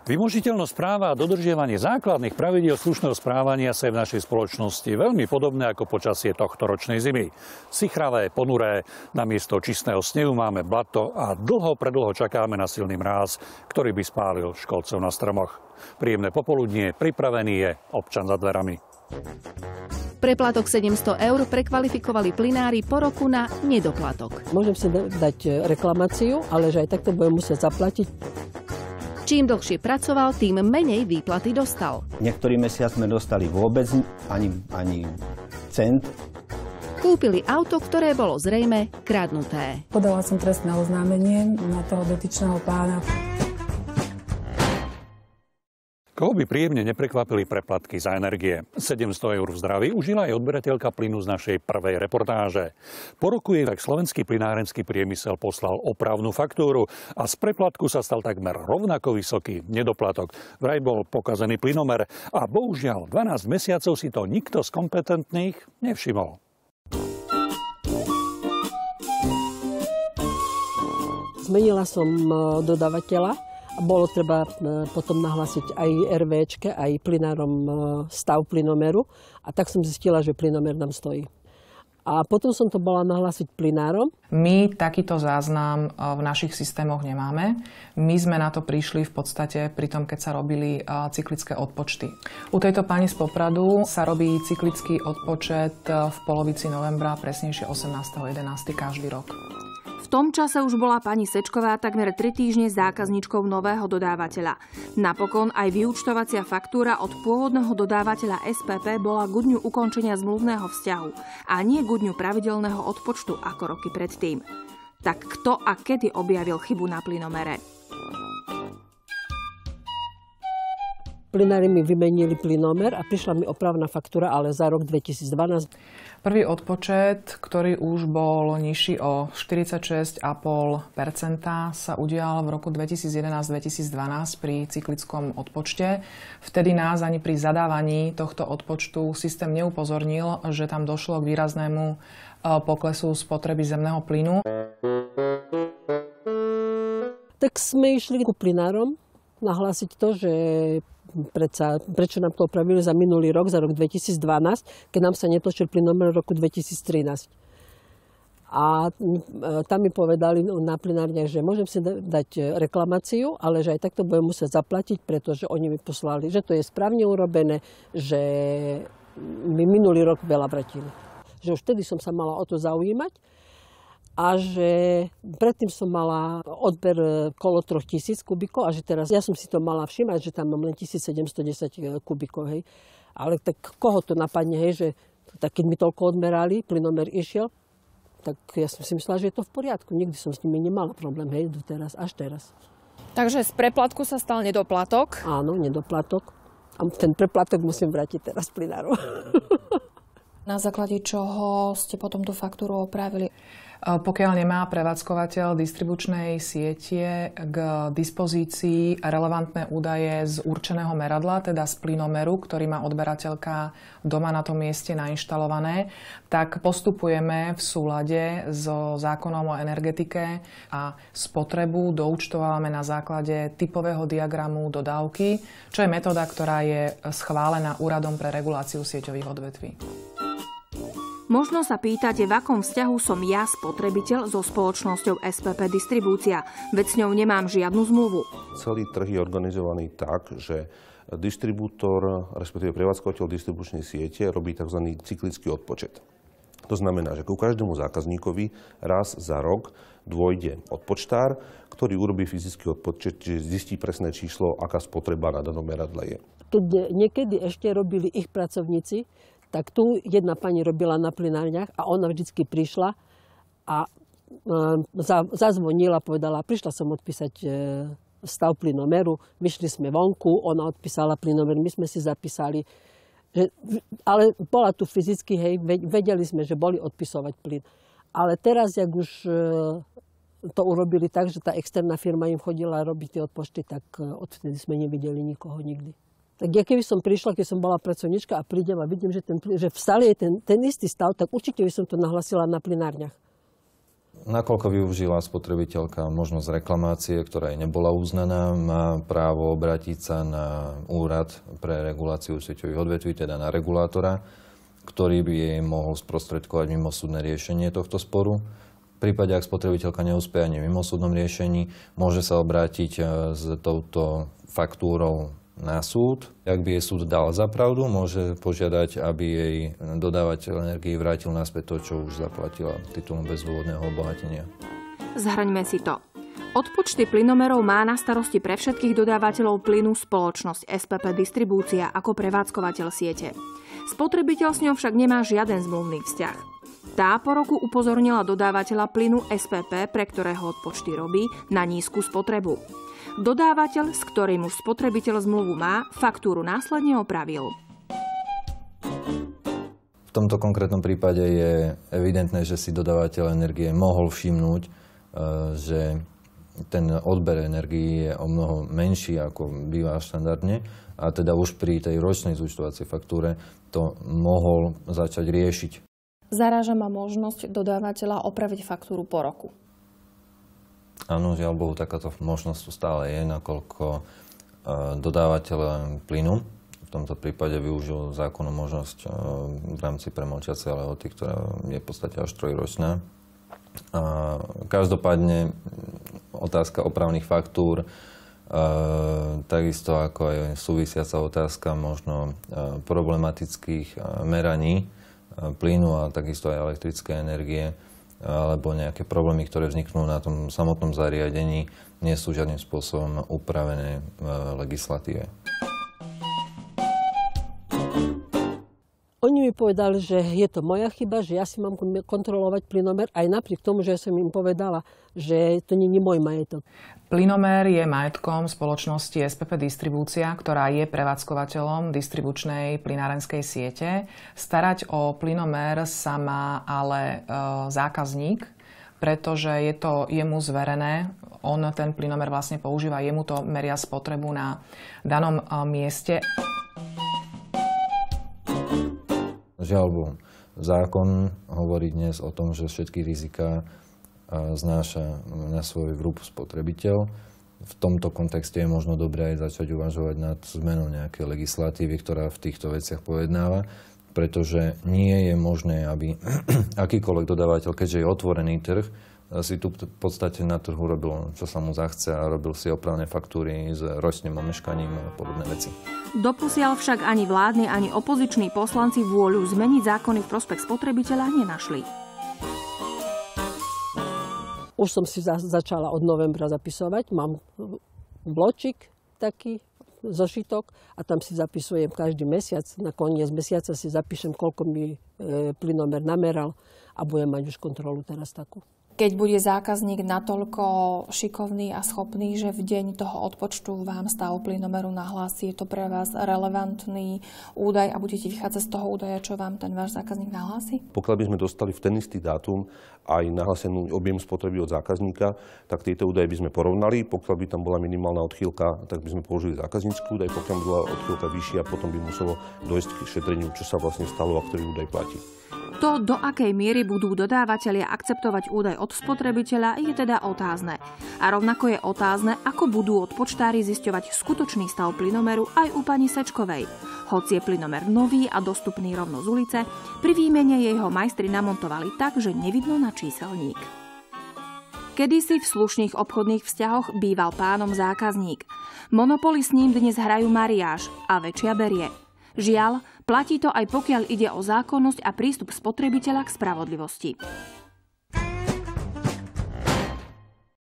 Vymožiteľnosť práva a dodržiavanie základných pravidiel slušného správania sa je v našej spoločnosti veľmi podobné ako počasie tohtoročnej zimy. Sichravé, ponuré, namiesto čistého snehu máme blato a predlho čakáme na silný mráz, ktorý by spálil školcov na stromoch. Príjemné popoludnie, pripravený je občan za dverami. Preplatok 700 eur prekvalifikovali plynári po roku na nedoplatok. Môžem si dať reklamáciu, ale že aj takto budem musieť zaplatiť. Čím dlhšie pracoval, tým menej výplaty dostal. Niektorý mesiac sme dostali vôbec ani cent. Kúpili auto, ktoré bolo zrejme kradnuté. Podala som trestné oznámenie na toho dotyčného pána. Koho by príjemne neprekvapili preplatky za energie? 700 eur v zdraví užila aj odberateľka plynu z našej prvej reportáže. Po roku jej tak slovenský plynárenský priemysel poslal opravnú faktúru a z preplatku sa stal takmer rovnako vysoký nedoplatok. Vraj bol pokazený plynomer a bohužiaľ 12 mesiacov si to nikto z kompetentných nevšimol. Zmenila som dodávateľa. Bolo treba potom nahlásiť aj RVčke, aj plynárom stav plynomeru. A tak som zistila, že plynomer nám stojí. A potom som to bola nahlásiť plynárom. My takýto záznam v našich systémoch nemáme. My sme na to prišli v podstate pri tom, keď sa robili cyklické odpočty. U tejto pani z Popradu sa robí cyklický odpočet v polovici novembra, presnejšie 18.11. každý rok. V tom čase už bola pani Sečková takmer 3 týždne zákazníčkou nového dodávateľa. Napokon aj vyúčtovacia faktúra od pôvodného dodávateľa SPP bola k dňu ukončenia zmluvného vzťahu a nie k dňu pravidelného odpočtu ako roky predtým. Tak kto a kedy objavil chybu na plynomere? Plynári mi vymenili plynomer a prišla mi opravná faktúra, ale za rok 2012. Prvý odpočet, ktorý už bol nižší o 46,5%, sa udial v roku 2011-2012 pri cyklickom odpočte. Vtedy nás ani pri zadávaní tohto odpočtu systém neupozornil, že tam došlo k výraznému poklesu spotreby zemného plynu. Tak sme išli ku plynárom nahlásiť to, že prečo nám to opravili za minulý rok, za rok 2012, keď nám sa netočil plynomer v roku 2013. A tam mi povedali na plynárniach, že môžem si dať reklamáciu, ale že aj takto budem musieť zaplatiť, pretože oni mi poslali, že to je správne urobené, že mi minulý rok veľa vratili. Že už vtedy som sa mala o to zaujímať. A že predtým som mala odber kolo 3000 kubíkov a že teraz ja som si to mala všimať, že tam mám len 1710 kubíkov, hej. Ale tak koho to napadne, hej, že tak keď mi toľko odmerali, plynomer išiel, tak ja som si myslela, že je to v poriadku. Nikdy som s nimi nemala problém, hej, doteraz, až teraz. Takže z preplatku sa stal nedoplatok? Áno, nedoplatok. A ten preplatok musím vrátiť teraz plynáru. Na základe čoho ste potom tú faktúru opravili? Pokiaľ nemá prevádzkovateľ distribučnej siete k dispozícii relevantné údaje z určeného meradla, teda z plynomeru, ktorý má odberateľka doma na tom mieste nainštalované, tak postupujeme v súlade so zákonom o energetike a spotrebu doúčtovávame na základe typového diagramu dodávky, čo je metóda, ktorá je schválená Úradom pre reguláciu sieťových odvetví. Možno sa pýtate, v akom vzťahu som ja, spotrebiteľ, so spoločnosťou SPP Distribúcia, veď s ňou nemám žiadnu zmluvu. Celý trh je organizovaný tak, že distribútor, respektíve prevádzkovateľ distribučnej siete robí tzv. Cyklický odpočet. To znamená, že ku každému zákazníkovi raz za rok dôjde odpočtár, ktorý urobí fyzický odpočet, čiže zistí presné číslo, aká spotreba na danom meradle je. Keď niekedy ešte robili ich pracovníci, tak tu jedna pani robila na plynárniach a ona vždycky prišla a zazvonila, povedala, prišla som odpísať stav plynomeru, vyšli sme vonku, ona odpísala plynomer, my sme si zapísali, ale bola tu fyzicky, hej, vedeli sme, že boli odpisovať plyn. Ale teraz, jak už to urobili tak, že tá externá firma im chodila robiť tie odpočty, tak odvtedy sme nevideli nikoho nikdy. Tak ja keby som prišla, keď som bola pracovníčka a prídem a vidím, že stále je ten istý stav, tak určite by som to nahlasila na plynárniach. Nakoľko využila spotrebiteľka možnosť reklamácie, ktorá jej nebola uznaná, má právo obrátiť sa na úrad pre reguláciu sieťových odvetví, teda na regulátora, ktorý by jej mohol sprostredkovať mimosúdne riešenie tohto sporu. V prípade, ak spotrebiteľka neúspeje ani v mimosúdnom riešení, môže sa obrátiť s touto faktúrou na súd. Ak by jej súd dal za pravdu, môže požiadať, aby jej dodávateľ energii vrátil naspäť to, čo už zaplatila titulom bezdôvodného obohatenia. Zhrňme si to. Odpočty plynomerov má na starosti pre všetkých dodávateľov plynu spoločnosť SPP Distribúcia ako prevádzkovateľ siete. Spotrebiteľ s ňou však nemá žiaden zmluvný vzťah. Tá po roku upozornila dodávateľa plynu SPP, pre ktorého odpočty robí, na nízku spotrebu. Dodávateľ, s ktorým už spotrebiteľ zmluvu má, faktúru následne opravil. V tomto konkrétnom prípade je evidentné, že si dodávateľ energie mohol všimnúť, že ten odber energií je o mnoho menší, ako býva štandardne, a teda už pri tej ročnej zúčtovacej faktúre to mohol začať riešiť. Zaráža ma možnosť dodávateľa opraviť faktúru po roku. Áno, žiaľ Bohu, takáto možnosť tu stále je, nakoľko dodávateľ plynu v tomto prípade využil zákonnú možnosť v rámci premlčiacej lehoty, ktorá je v podstate až 3-ročná. Každopádne otázka opravných faktúr, takisto ako aj súvisiaca otázka možno problematických meraní plynu a takisto aj elektrické energie, alebo nejaké problémy, ktoré vzniknú na tom samotnom zariadení, nie sú žiadnym spôsobom upravené v legislatíve. Oni mi povedali, že je to moja chyba, že ja si mám kontrolovať plynomer, aj napriek tomu, že som im povedala, že to nie je môj majetok. Plynomer je majetkom spoločnosti SPP Distribúcia, ktorá je prevádzkovateľom distribučnej plynárenskej siete. Starať o plynomer sa má ale zákazník, pretože je to jemu zverené. On ten plynomer vlastne používa, jemu to meria spotrebu na danom mieste. Žiaľ Bohu, zákon hovorí dnes o tom, že všetky riziká znáša na svoj vrúb spotrebiteľ. V tomto kontexte je možno dobré aj začať uvažovať nad zmenou nejakej legislatívy, ktorá v týchto veciach pojednáva, pretože nie je možné, aby akýkoľvek dodávateľ, keďže je otvorený trh, si tu v podstate na trhu robil, čo sa mu zachce, a robil si opravné faktúry s ročným omeškaním a podobné veci. Doposiaľ však ani vládni, ani opoziční poslanci vôľu zmeniť zákony v prospech spotrebiteľa nenašli. Už som si začala od novembra zapisovať. Mám bločik taký, zošitok, a tam si zapisujem každý mesiac. Na koniec mesiaca si zapíšem, koľko mi plynomer nameral, a budem mať už kontrolu teraz takú. Keď bude zákazník natoľko šikovný a schopný, že v deň toho odpočtu vám stav plynomeru nahlási, je to pre vás relevantný údaj a budete vychádzať z toho údaja, čo vám ten váš zákazník nahlási? Pokiaľ by sme dostali v ten istý dátum aj nahlásenú objem spotreby od zákazníka, tak tieto údaje by sme porovnali. Pokiaľ by tam bola minimálna odchýlka, tak by sme použili zákaznícky údaj. Pokiaľ by bola odchýlka vyššia, potom by muselo dojsť k šetreniu, čo sa vlastne stalo a ktorý údaj platí. To, do akej miery budú dodávateľia akceptovať údaj od spotrebiteľa, je teda otázne. A rovnako je otázne, ako budú odpočtári zisťovať skutočný stav plynomeru aj u pani Sečkovej. Hoci je plynomer nový a dostupný rovno z ulice, pri výmene jeho majstri namontovali tak, že nevidno na číselník. Kedysi v slušných obchodných vzťahoch býval pánom zákazník. Monopoly s ním dnes hrajú mariáž a väčšia berie. Žiaľ, platí to aj pokiaľ ide o zákonnosť a prístup spotrebiteľa k spravodlivosti.